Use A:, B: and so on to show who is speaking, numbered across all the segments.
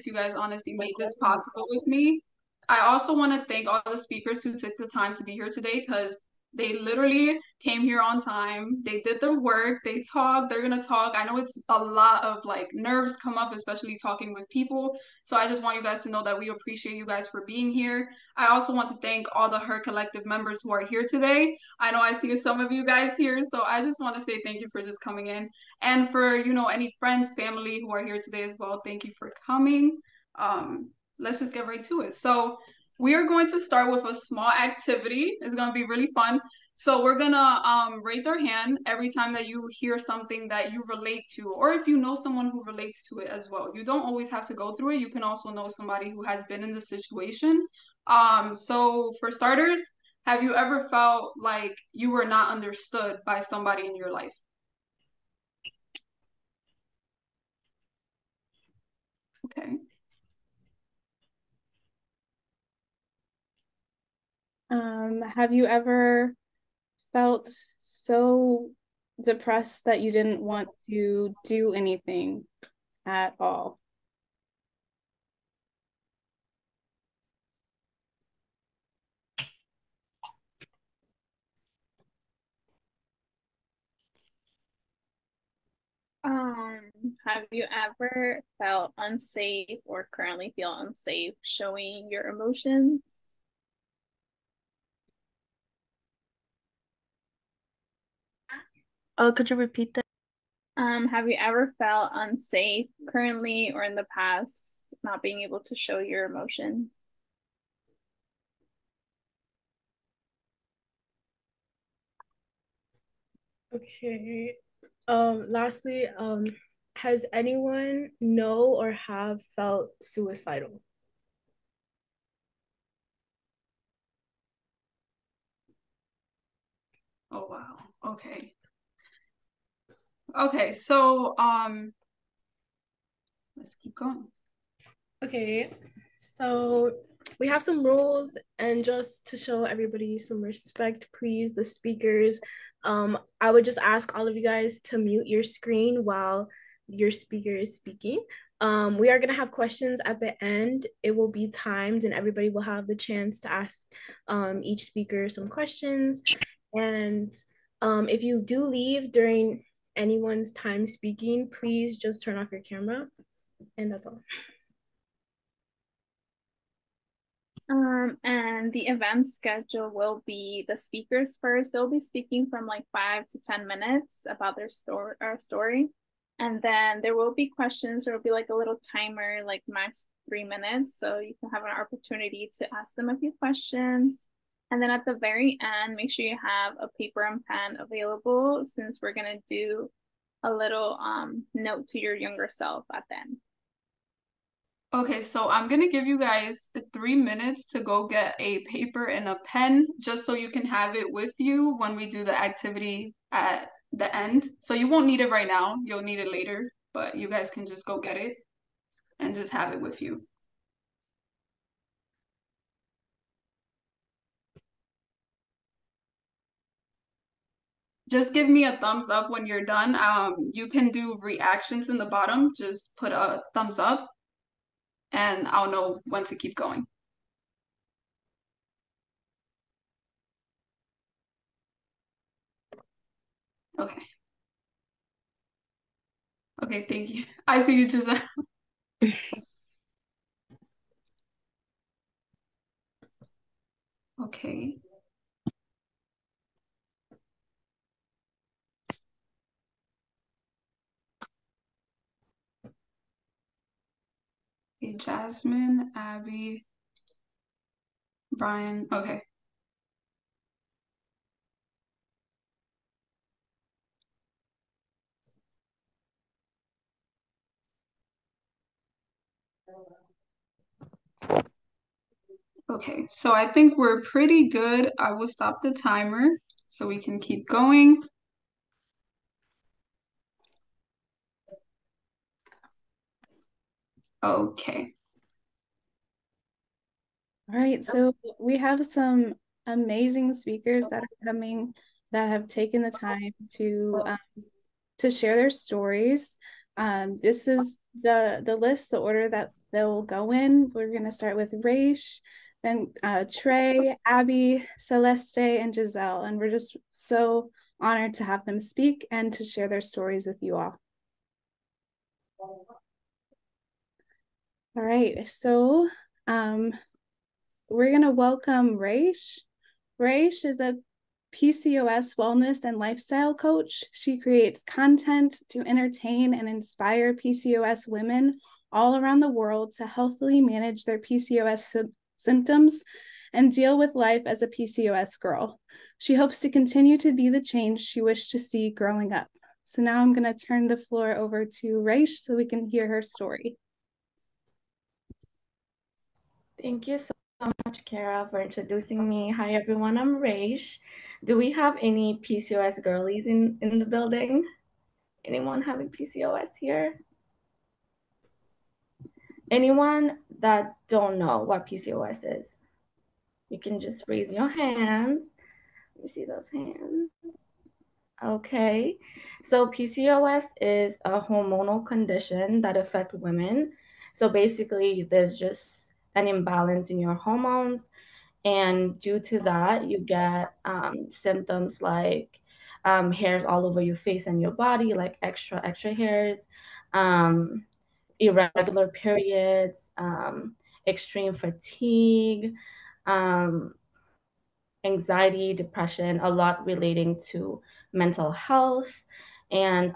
A: You guys honestly made this possible with me. I also want to thank all the speakers who took the time to be here today because they literally came here on time. They did their work. They talked. They're gonna talk. I know it's a lot of like nerves come up, especially talking with people. So I just want you guys to know that we appreciate you guys for being here. I also want to thank all the Her Collective members who are here today. I know I see some of you guys here, so I just want to say thank you for just coming in. And for, any friends, family who are here today as well, thank you for coming. Um, let's just get right to it. So we are going to start with a small activity. It's going to be really fun. So we're going to raise our hand every time that you hear something that you relate to, or if you know someone who relates to it as well. You don't always have to go through it. You can also know somebody who has been in the situation. So for starters, have you ever felt like you were not understood by somebody in your life? Okay.
B: Have you ever felt so depressed that you didn't want to do anything at all?
C: Um, have you ever felt unsafe or currently feel unsafe showing your emotions?
D: Oh, could you repeat that?
C: Have you ever felt unsafe currently or in the past not being able to show your emotions?
D: Okay. Lastly, has anyone know or have felt suicidal?
A: Oh wow. Okay. Okay, so let's keep going.
D: Okay, so we have some rules, and just to show everybody some respect, please, the speakers, I would just ask all of you guys to mute your screen while your speaker is speaking. We are gonna have questions at the end. It will be timed, and everybody will have the chance to ask each speaker some questions. And if you do leave during anyone's time speaking, please just turn off your camera, and that's all.
C: And the event schedule will be the speakers first. They'll be speaking from like 5 to 10 minutes about their story. And then there will be questions. There will be like a little timer, like max 3 minutes. So you can have an opportunity to ask them a few questions. And then at the very end, make sure you have a paper and pen available since we're gonna do a little note to your younger self at the end.
A: Okay, so I'm gonna give you guys 3 minutes to go get a paper and a pen just so you can have it with you when we do the activity at the end. So you won't need it right now, you'll need it later, but you guys can just go get it and just have it with you. Just give me a thumbs up when you're done. You can do reactions in the bottom, just put a thumbs up and I'll know when to keep going. Okay. Okay, thank you. I see you, Giselle. Okay. Okay, Jasmine, Abby, Brian. Okay. Okay, so I think we're pretty good. I will stop the timer so we can keep going. Okay.
B: All right, so we have some amazing speakers that are coming that have taken the time to share their stories. This is the list, the order that they'll go in. We're going to start with Reish, then Trey, Abby, Celeste, and Giselle. And we're just so honored to have them speak and to share their stories with you all. All right, so we're going to welcome Reish. Reish is a PCOS wellness and lifestyle coach. She creates content to entertain and inspire PCOS women all around the world to healthily manage their PCOS symptoms and deal with life as a PCOS girl. She hopes to continue to be the change she wished to see growing up. So now I'm going to turn the floor over to Reish so we can hear her story.
E: Thank you so much, Kara, for introducing me. Hi, everyone. I'm Reish. Do we have any PCOS girlies in the building? Anyone having PCOS here? Anyone that don't know what PCOS is? You can just raise your hands. Let me see those hands. Okay. So PCOS is a hormonal condition that affects women. So basically, there's just an imbalance in your hormones. And due to that, you get symptoms like hairs all over your face and your body, like extra hairs, irregular periods, extreme fatigue, anxiety, depression, a lot relating to mental health. And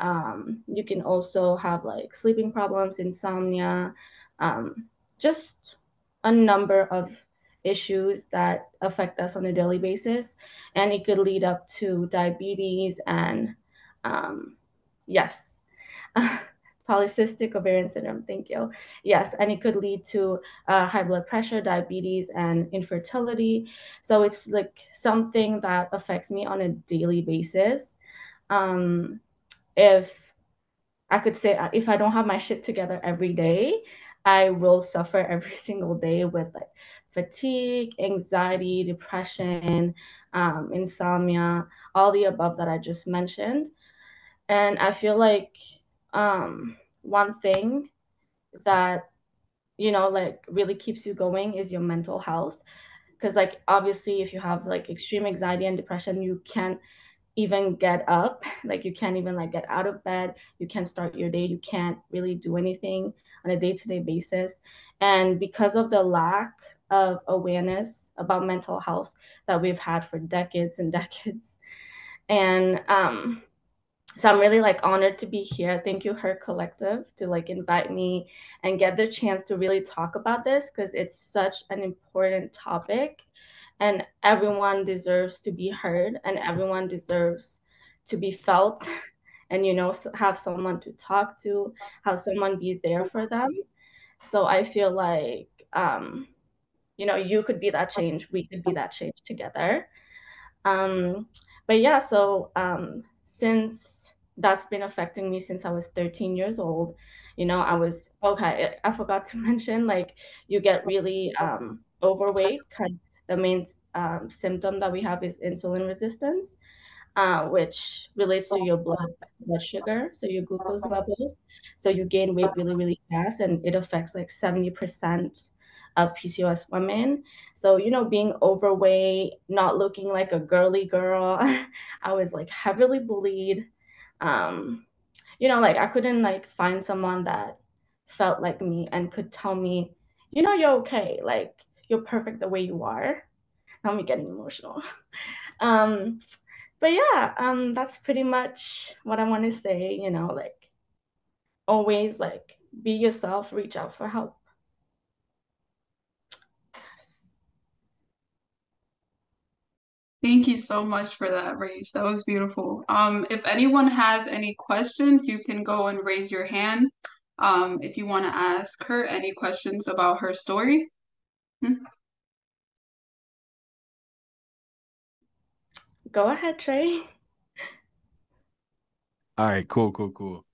E: you can also have like sleeping problems, insomnia, just a number of issues that affect us on a daily basis. And it could lead up to diabetes and, yes, polycystic ovarian syndrome. Thank you. Yes, and it could lead to high blood pressure, diabetes, and infertility. So it's like something that affects me on a daily basis. If I could say, if I don't have my shit together every day, I will suffer every single day with like fatigue, anxiety, depression, insomnia, all the above that I just mentioned. And I feel like one thing that like really keeps you going is your mental health, because like obviously if you have like extreme anxiety and depression, you can't even get up, like you can't even like get out of bed, you can't start your day, you can't really do anything on a day-to-day basis. And because of the lack of awareness about mental health that we've had for decades and decades, and so I'm really like honored to be here. Thank you, Her Collective, to like invite me and get the chance to really talk about this, because it's such an important topic and everyone deserves to be heard and everyone deserves to be felt and have someone to talk to, have someone be there for them. So I feel like you could be that change, we could be that change together. um, but yeah, so since that's been affecting me since I was 13 years old, I was okay. I forgot to mention, like, you get really overweight because the main symptom that we have is insulin resistance, which relates to your blood sugar, so your glucose levels. So you gain weight really, really fast, and it affects like 70% of PCOS women. So, being overweight, not looking like a girly girl, I was like heavily bullied. Like I couldn't like find someone that felt like me and could tell me, you're okay, like you're perfect the way you are. Now I'm getting emotional. um, but yeah, that's pretty much what I want to say, like always like be yourself, reach out for help.
A: Thank you so much for that, Rage. That was beautiful. If anyone has any questions, you can go and raise your hand. If you want to ask her any questions about her story.
E: Go ahead, Trey.
F: All right, cool.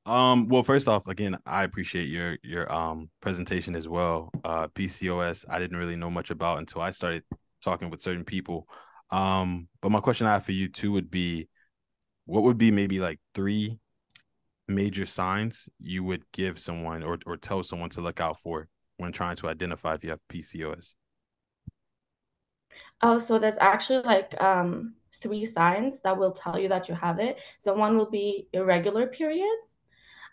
F: Well, first off, again, I appreciate your presentation as well. PCOS, I didn't really know much about until I started talking with certain people. But my question I have for you too would be, what would be maybe like 3 major signs you would give someone or tell someone to look out for when trying to identify if you have PCOS?
E: Oh, so there's actually like 3 signs that will tell you that you have it. So one will be irregular periods.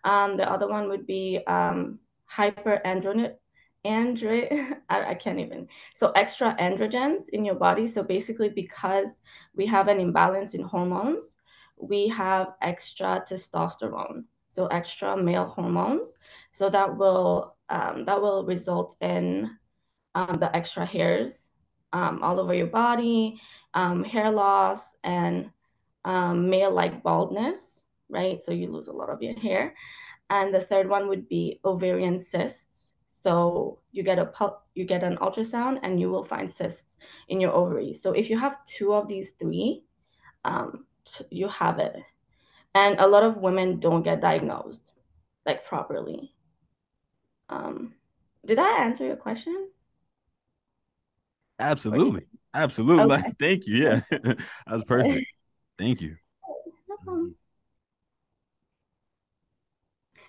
E: The other one would be hyperandrogen, I can't even. So extra androgens in your body. So basically, because we have an imbalance in hormones, we have extra testosterone, so extra male hormones. So that will result in the extra hairs all over your body, hair loss, and male-like baldness, right? So you lose a lot of your hair. And the third one would be ovarian cysts. So you get an ultrasound and you will find cysts in your ovaries. So if you have 2 of these 3, you have it. And a lot of women don't get diagnosed like properly. Did I answer your question?
F: Absolutely. Absolutely.
E: Okay.
F: Like, thank you. Yeah. That was perfect. Thank you.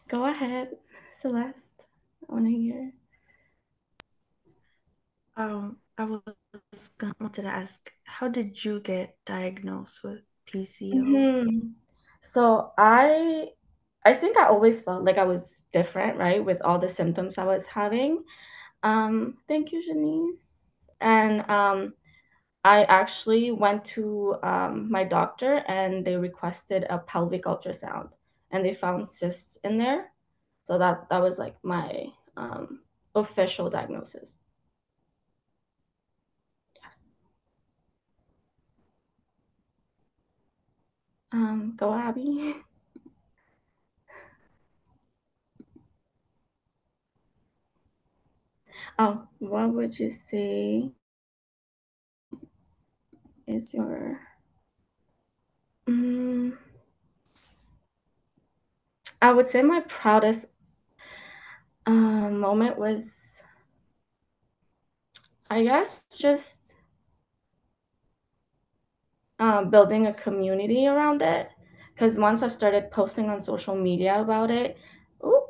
E: Go ahead, Celeste. I want to hear.
G: I wanted to ask, how did you get diagnosed with PCO?
E: So I think I always felt like I was different, right, with all the symptoms I was having. Thank you, Janice. And I actually went to my doctor and they requested a pelvic ultrasound and they found cysts in there. So that was like my official diagnosis. Yes. Go Abby. Oh, what would you say is your I would say my proudest moment was, I guess, just building a community around it. Because once I started posting on social media about it, oh,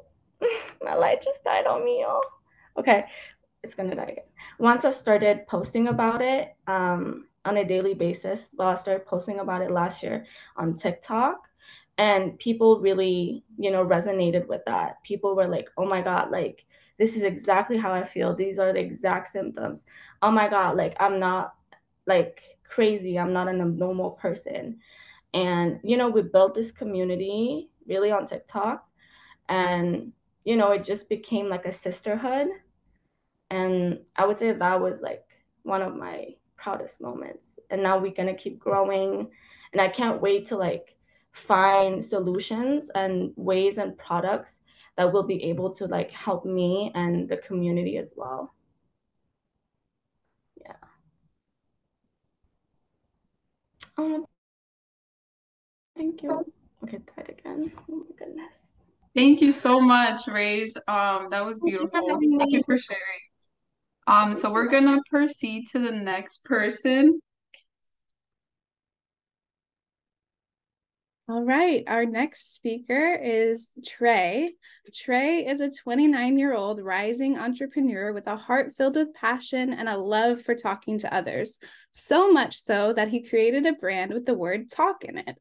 E: my light just died on me, y'all. Okay, it's gonna die again. Once I started posting about it on a daily basis, well, I started posting about it last year on TikTok, and people really, resonated with that. People were like, "Oh my God, like this is exactly how I feel. These are the exact symptoms. Oh my God, like I'm not like crazy. I'm not an abnormal person." And we built this community really on TikTok, and it just became like a sisterhood, and I would say that was like one of my proudest moments. And now we're going to keep growing. And I can't wait to like find solutions and ways and products that will be able to like help me and the community as well. Yeah. Oh, thank you. Okay, that again. Oh my goodness.
A: Thank you so much, Reish. That was beautiful. Thank you for sharing. So we're gonna proceed to the next person.
B: All right, our next speaker is Trey. Trey is a 29-year-old rising entrepreneur with a heart filled with passion and a love for talking to others. So much so that he created a brand with the word talk in it.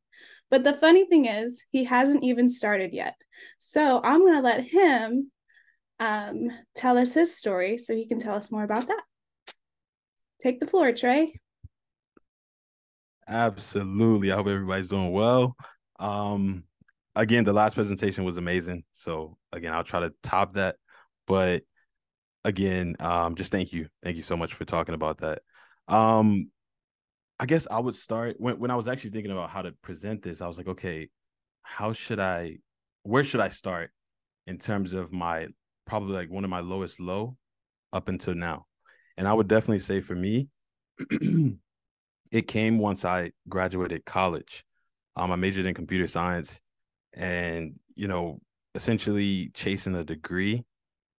B: But the funny thing is, he hasn't even started yet. So I'm going to let him tell us his story so he can tell us more about that. Take the floor, Trey.
F: Absolutely. I hope everybody's doing well. Again, the last presentation was amazing. So again, I'll try to top that. But again, just thank you. Thank you so much for talking about that. I guess I would start when I was actually thinking about how to present this, I was like, okay, where should I start in terms of probably like one of my lowest low up until now? And I would definitely say for me, it came once I graduated college. I majored in computer science and, essentially chasing a degree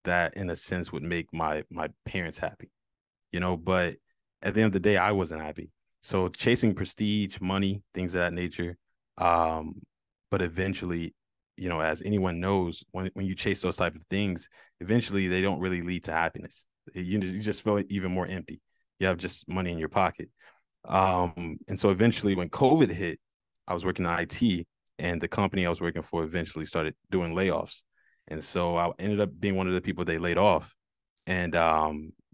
F: that in a sense would make my parents happy, but at the end of the day, I wasn't happy. So chasing prestige, money, things of that nature. But eventually as anyone knows, when you chase those type of things, eventually they don't really lead to happiness. You just feel even more empty. You have just money in your pocket. And so eventually when COVID hit, I was working in IT, and the company I was working for eventually started doing layoffs. And so I ended up being one of the people they laid off. And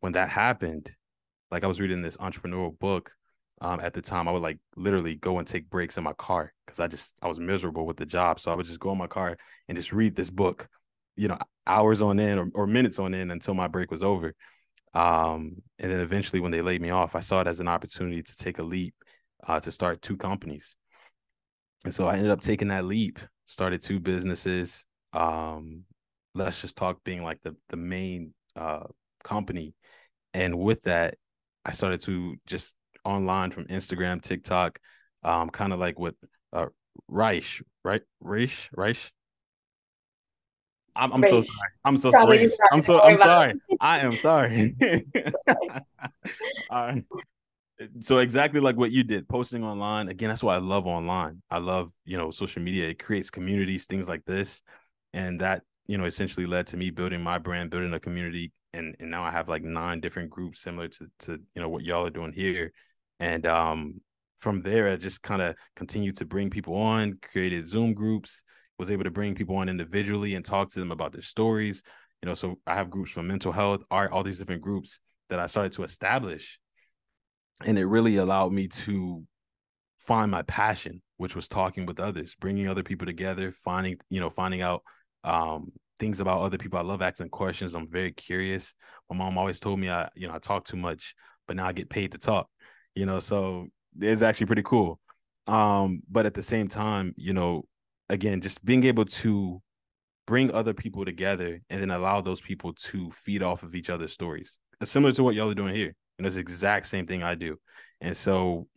F: when that happened, like I was reading this entrepreneurial book at the time. I would like literally go and take breaks in my car because I was miserable with the job. So I would just go in my car and just read this book, hours on end or minutes on end until my break was over. And then eventually when they laid me off, I saw it as an opportunity to take a leap, to start two companies. And so I ended up taking that leap, started two businesses. Let's Just Talk being like the main company. And with that, I started to just online from Instagram, TikTok, kind of like what Reish, right? Reish. I'm so sorry. I'm so sorry. I'm sorry. I am sorry. All right. So exactly like what you did, posting online. Again, that's why I love online. I love, social media. It creates communities, things like this. And that, essentially led to me building my brand, building a community. And now I have like 9 different groups similar to what y'all are doing here. And from there, I just kind of continued to bring people on, created Zoom groups, was able to bring people on individually and talk to them about their stories. So I have groups for mental health, art, all these different groups that I started to establish. And it really allowed me to find my passion, which was talking with others, bringing other people together, finding out things about other people. I love asking questions. I'm very curious. My mom always told me I talk too much, but now I get paid to talk, so it's actually pretty cool. But at the same time, again, just being able to bring other people together and then allow those people to feed off of each other's stories. It's similar to what y'all are doing here. And it's the exact same thing I do. And so,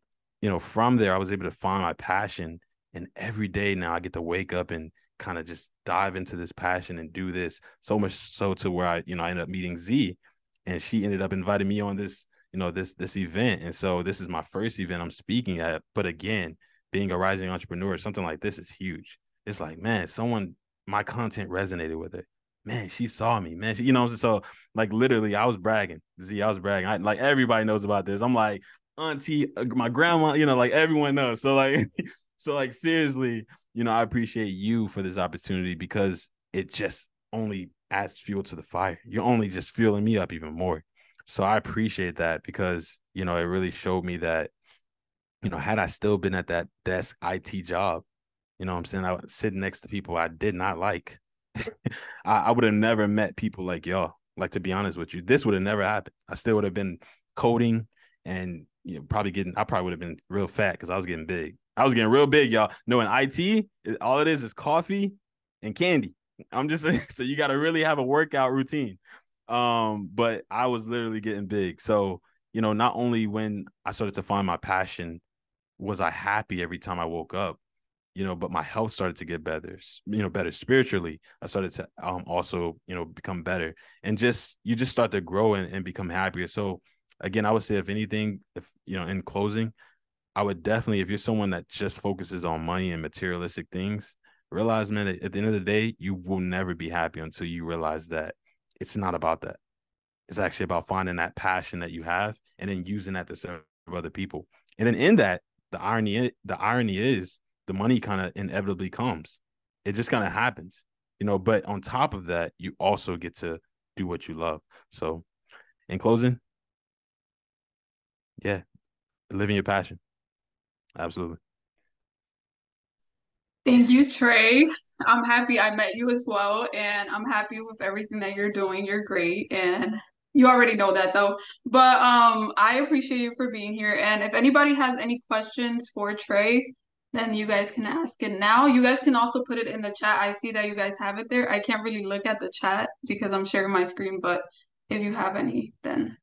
F: from there, I was able to find my passion. And every day now I get to wake up and kind of just dive into this passion and do this, so much so to where I ended up meeting Z, and she ended up inviting me on this, this event. And so this is my first event I'm speaking at. But again, being a rising entrepreneur, something like this is huge. It's like, man, my content resonated with her. Man, she saw me, man. So like literally I was bragging. I was bragging. Like everybody knows about this. I'm like, auntie, my grandma, like everyone knows. So like, seriously, I appreciate you for this opportunity because it just only adds fuel to the fire. You're only just fueling me up even more. So I appreciate that because, it really showed me that, had I still been at that desk IT job, what I'm saying, I was sitting next to people I did not like. I would have never met people like y'all. Like, to be honest with you, this would have never happened. I still would have been coding and I probably would have been real fat because I was getting big. I was getting real big, y'all. No, in IT, all it is coffee and candy. I'm just saying, so you got to really have a workout routine. But I was literally getting big. So, not only when I started to find my passion was I happy every time I woke up, but my health started to get better, better spiritually. I started to also, become better, and you just start to grow and become happier. So again, I would say if anything, in closing, I would definitely, if you're someone that just focuses on money and materialistic things, realize, man, at the end of the day, you will never be happy until you realize that it's not about that. It's actually about finding that passion that you have and then using that to serve other people. And then in that, the irony is the money kind of inevitably comes. It just kind of happens, but on top of that, you also get to do what you love. So in closing, yeah, living your passion. Absolutely.
A: Thank you, Trey. I'm happy I met you as well, and I'm happy with everything that you're doing. You're great, and you already know that though. But I appreciate you for being here. And if anybody has any questions for Trey, then you guys can ask it now. You guys can also put it in the chat. I see that you guys have it there. I can't really look at the chat because I'm sharing my screen, but if you have any, then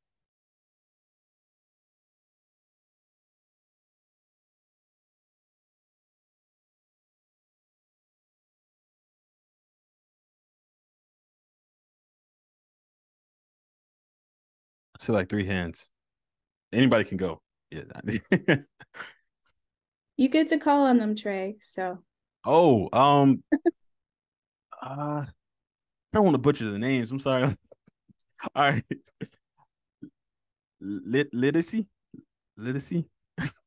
F: I see like 3 hands. Anybody can go. Yeah.
B: You get to call on them, Trey. So
F: Oh, I don't want to butcher the names. I'm sorry. All right. Literacy? Literacy?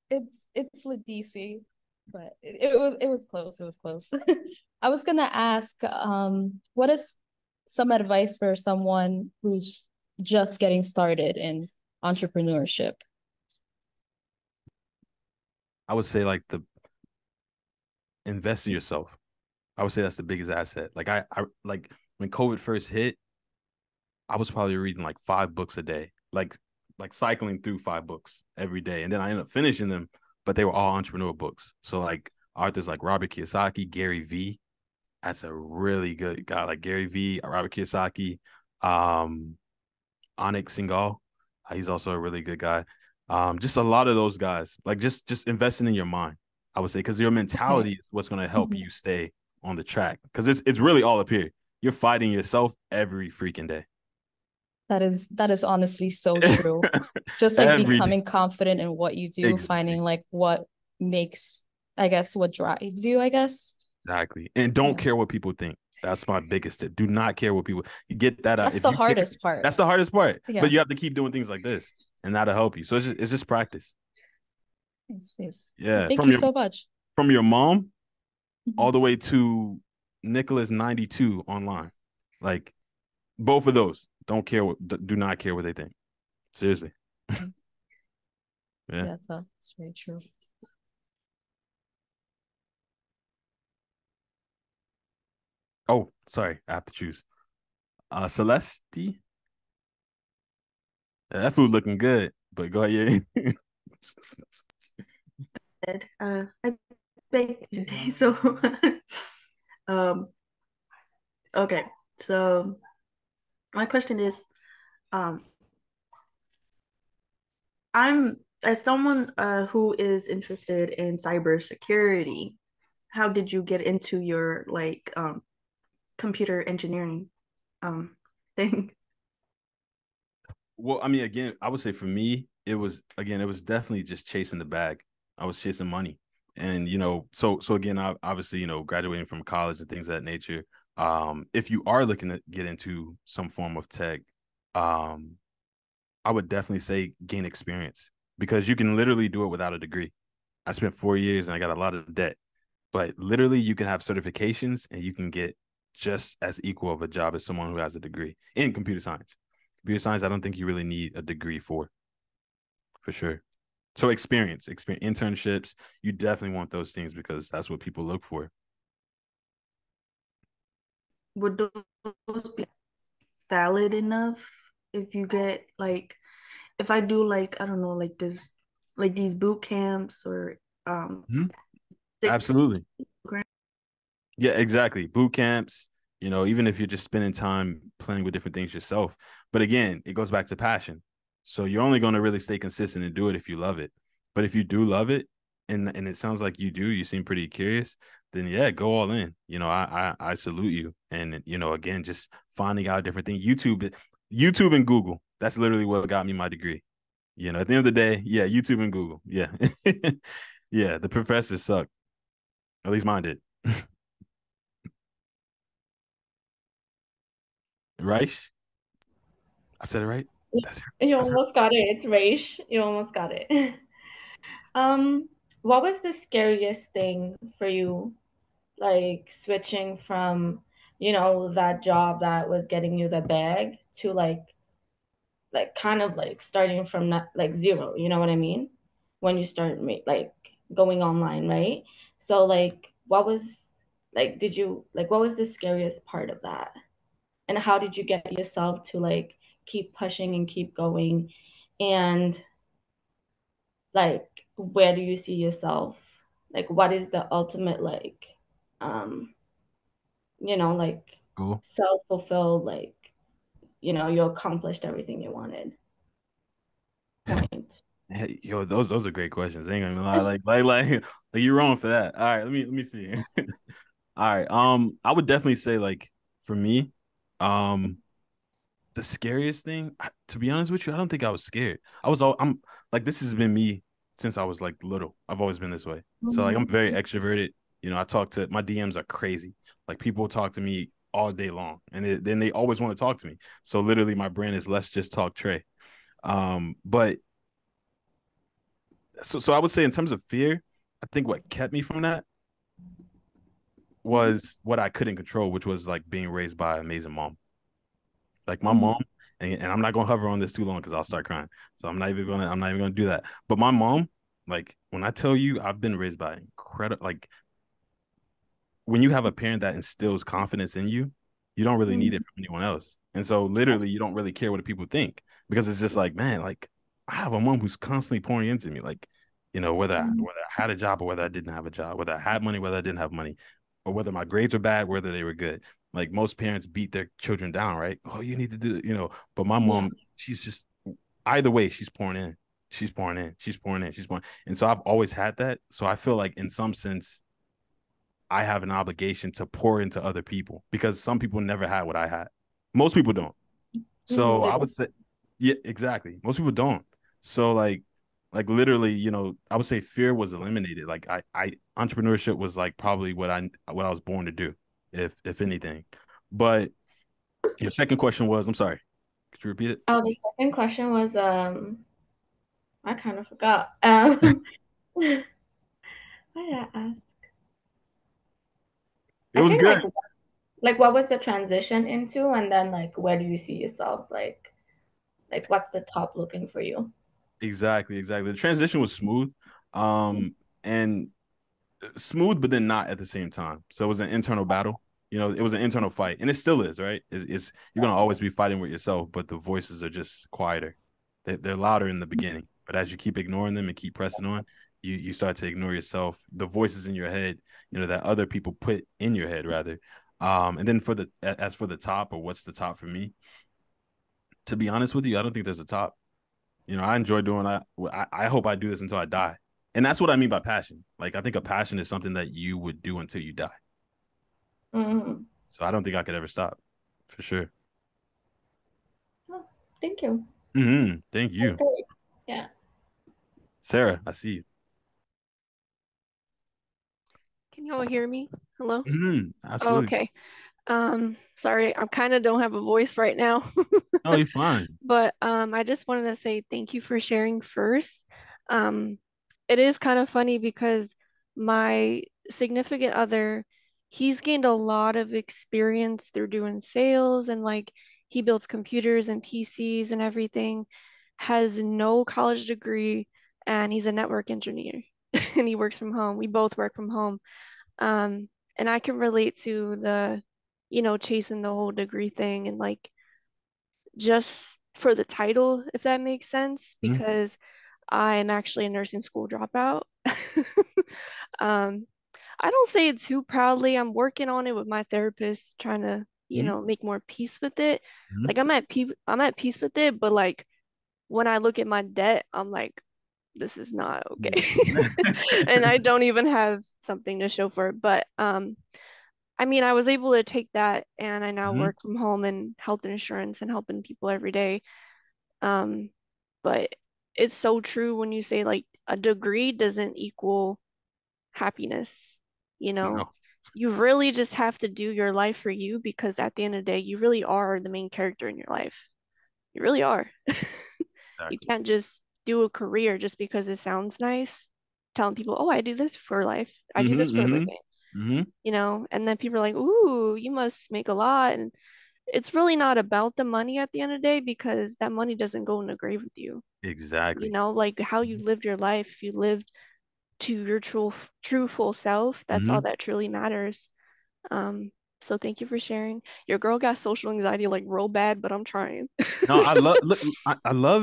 H: It's Ladisi, but it was close. It was close. I was gonna ask, what is some advice for someone who's just getting started in entrepreneurship?
F: I would say like the invest in yourself. I would say that's the biggest asset. Like I like when COVID first hit, I was probably reading like 5 books a day, like cycling through 5 books every day, and then I ended up finishing them, but they were all entrepreneur books. So like authors like Robert Kiyosaki, Gary V. That's a really good guy, like Gary V, Robert Kiyosaki, um, Anik Singhal. He's also a really good guy. Just a lot of those guys, like just investing in your mind, I would say, because your mentality is what's going to help you stay on the track. Because it's really all up here. You're fighting yourself every freaking day.
H: That is honestly so true. Just like becoming confident in what you do, finding like what makes, I guess, what drives you, I guess.
F: Exactly. And don't care what people think. That's my biggest tip. Do not care what people, you get that out.
H: That's the hardest part.
F: That's the hardest part.
H: Yeah.
F: But you have to keep doing things like this, and that'll help you. So it's just practice.
H: It's.
F: Yeah.
H: Thank you so much.
F: From your mom all the way to Nicholas 92 online. Like both of those. Do not care what they think. Seriously.
H: Yeah, that's very true.
F: Oh, sorry. I have to choose. Celeste. Yeah, that food looking good, but go ahead.
G: I baked today, so okay. So my question is, I'm as someone who is interested in cybersecurity, how did you get into your like computer engineering thing?
F: Well, I mean, again, I would say for me, it was definitely just chasing the bag. I was chasing money. And, so again, obviously, graduating from college and things of that nature. If you are looking to get into some form of tech, I would definitely say gain experience, because you can literally do it without a degree. I spent 4 years and I got a lot of debt, but literally you can have certifications and you can get just as equal of a job as someone who has a degree in computer science. Computer science, I don't think you really need a degree for sure. So experience, internships, you definitely want those things because that's what people look for.
G: Would those be valid enough if you get like, if I do like, I don't know, like this, like these boot camps or
F: Absolutely. Yeah, exactly. Boot camps, even if you're just spending time playing with different things yourself. But again, it goes back to passion. So you're only going to really stay consistent and do it if you love it. But if you do love it, and it sounds like you do, you seem pretty curious, then yeah, go all in. I salute you. And again, just finding out different things. YouTube and Google. That's literally what got me my degree. At the end of the day, yeah, YouTube and Google. Yeah. Yeah, the professors suck. At least mine did. Reish? I said it right?
E: That's You almost got it. It's Reish. You almost got it. What was the scariest thing for you, like switching from, that job that was getting you the bag to like kind of like starting from not like zero, you know what I mean? When you start like going online, right? So like what was what was the scariest part of that? And how did you get yourself to like keep pushing and keep going? And like where do you see yourself? Like what is the ultimate like like
F: cool.
E: Self-fulfilled, like you accomplished everything you wanted point?
F: Hey, yo, those are great questions. I ain't gonna lie. Like you're wrong for that. All right, let me see. All right. I would definitely say like for me, the scariest thing, to be honest with you, I don't think I was scared. I'm like, this has been me since I was like little. I've always been this way. So like I'm very extroverted. I talk to my DMs are crazy. Like people talk to me all day long, and then they always want to talk to me. So literally, my brand is Let's Just Talk Trey. But so I would say in terms of fear, I think what kept me from that was what I couldn't control, which was like being raised by an amazing mom. Like my mom, and I'm not gonna hover on this too long because I'll start crying. So I'm not even gonna do that. But my mom, like when I tell you I've been raised by incredible, like when you have a parent that instills confidence in you, you don't really need it from anyone else. And so literally you don't really care what the people think, because it's just like, man, like I have a mom who's constantly pouring into me. Like, you know, whether I had a job or whether I didn't have a job, whether I had money, whether I didn't have money, or whether my grades were bad, whether they were good. Like most parents beat their children down, right? Oh, you need to do, you know, but my mom, she's just either way, she's pouring in. She's pouring in. She's pouring in. She's pouring. And so I've always had that. So I feel like in some sense, I have an obligation to pour into other people, because some people never had what I had. Most people don't. So I would say, yeah, exactly. Most people don't. So like literally, you know, I would say fear was eliminated. Like I entrepreneurship was like probably what I was born to do, if anything. But your second question was, I'm sorry, could you repeat it?
E: Oh, the second question was I kind of forgot. What did I ask?
F: It was
E: think
F: good.
E: like what was the transition into, and then like where do you see yourself, like what's the top looking for you?
F: Exactly. The transition was smooth. And smooth, but then not at the same time. So it was an internal battle. You know, it was an internal fight, and it still is, right? It's you're gonna always be fighting with yourself, but the voices are just quieter. They're louder in the beginning, but as you keep ignoring them and keep pressing on, you start to ignore yourself, the voices in your head, you know, that other people put in your head, rather. And then as for the top, or what's the top for me? To be honest with you, I don't think there's a top. You know, I enjoy doing that. I hope I do this until I die. And that's what I mean by passion. Like, I think a passion is something that you would do until you die. So I don't think I could ever stop, for sure.
E: Oh, thank you.
F: Thank you.
E: Yeah.
F: Sarah, I see you.
I: Can y'all hear me? Hello?
F: Absolutely.
I: Okay. Sorry, I kind of don't have a voice right now.
F: Oh, you're fine.
I: But I just wanted to say thank you for sharing first. It is kind of funny because my significant other, he's gained a lot of experience through doing sales, and like he builds computers and PCs and everything, has no college degree, and he's a network engineer and he works from home. We both work from home. And I can relate to the, chasing the whole degree thing, and like just for the title, if that makes sense, because I'm actually a nursing school dropout. um, I don't say it too proudly. I'm working on it with my therapist, trying to, make more peace with it. Like I'm at peace with it, but like when I look at my debt, I'm like, this is not okay. And I don't even have something to show for it. But I mean, I was able to take that, and I now work from home and health insurance and helping people every day. But it's so true when you say like a degree doesn't equal happiness, you know?
F: No.
I: You really just have to do your life for you, because at the end of the day, you really are the main character in your life. You really are. You can't just do a career just because it sounds nice, telling people, oh, I do this for life. I do this for a living, and then people are like, ooh, you must make a lot. And it's really not about the money at the end of the day, because that money doesn't go in the grave with you.
F: Exactly.
I: Like how you lived your life, if you lived to your true full self, that's all that truly matters. So thank you for sharing. Your girl got social anxiety like real bad, but I'm trying.
F: No, I love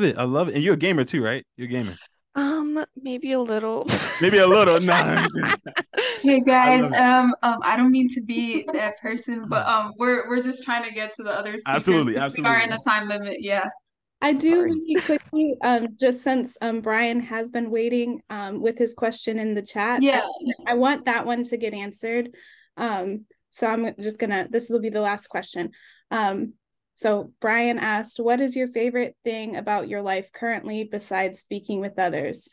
F: it. I love it. And you're a gamer too, right? You're a gamer.
I: Maybe a little.
F: Maybe a little. No.
A: Hey guys, I don't mean to be that person, but we're just trying to get to the other speakers.
F: Absolutely.
A: We are in a time limit, yeah.
B: I do really quickly, just since Brian has been waiting with his question in the chat.
A: Yeah.
B: I want that one to get answered. So I'm just gonna, this will be the last question. So Brian asked, what is your favorite thing about your life currently besides speaking with others?